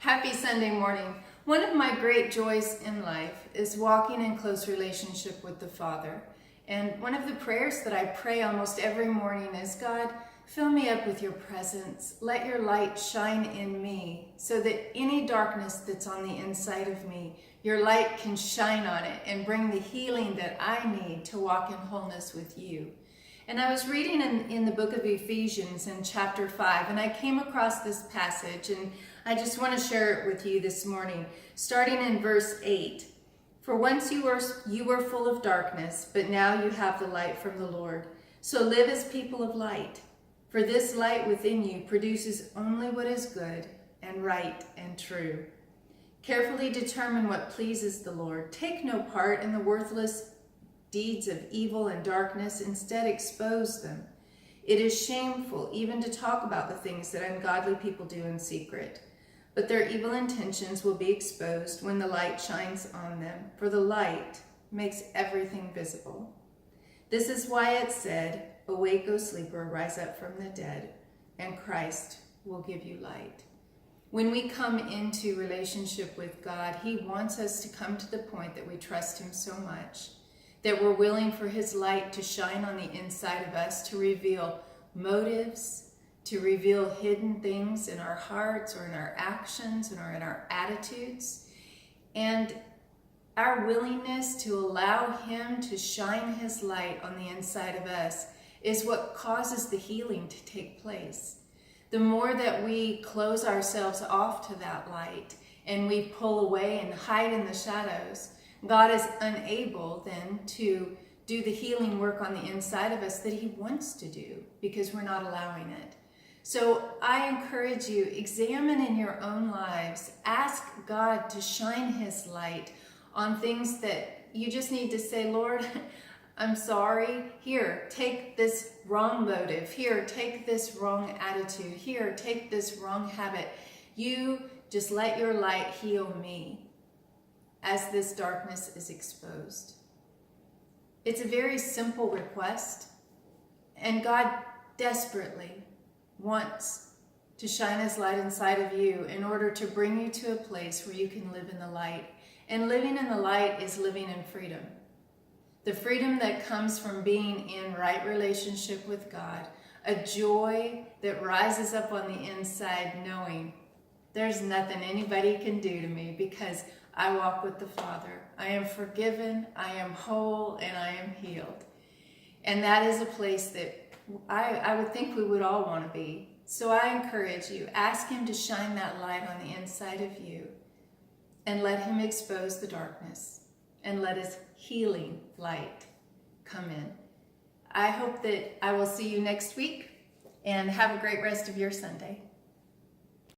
Happy Sunday morning. One of my great joys in life is walking in close relationship with the Father. And one of the prayers that I pray almost every morning is, God, fill me up with your presence. Let your light shine in me so that any darkness that's on the inside of me, your light can shine on it and bring the healing that I need to walk in wholeness with you. And I was reading in the book of Ephesians in chapter 5, and I came across this passage, and I just want to share it with you this morning, starting in verse 8. For once you were full of darkness, but now you have the light from the Lord. So live as people of light. For this light within you produces only what is good and right and true. Carefully determine what pleases the Lord. Take no part in the worthless deeds of evil and darkness, instead expose them. It is shameful even to talk about the things that ungodly people do in secret, but their evil intentions will be exposed when the light shines on them, for the light makes everything visible. This is why it said, awake, O sleeper, rise up from the dead, and Christ will give you light. When we come into relationship with God, he wants us to come to the point that we trust him so much that we're willing for his light to shine on the inside of us, to reveal motives, to reveal hidden things in our hearts or in our actions or in our attitudes. And our willingness to allow him to shine his light on the inside of us is what causes the healing to take place. The more that we close ourselves off to that light and we pull away and hide in the shadows, God is unable then to do the healing work on the inside of us that he wants to do because we're not allowing it. So I encourage you, examine in your own lives, ask God to shine his light on things that you just need to say, Lord, I'm sorry. Here, take this wrong motive. Here, take this wrong attitude. Here, take this wrong habit. You just let your light heal me as this darkness is exposed. It's a very simple request, and God desperately wants to shine his light inside of you in order to bring you to a place where you can live in the light. And living in the light is living in freedom. The freedom that comes from being in right relationship with God, a joy that rises up on the inside knowing there's nothing anybody can do to me because I walk with the Father. I am forgiven, I am whole, and I am healed. And that is a place that I would think we would all want to be. So I encourage you, ask him to shine that light on the inside of you and let him expose the darkness and let his healing light come in. I hope that I will see you next week and have a great rest of your Sunday.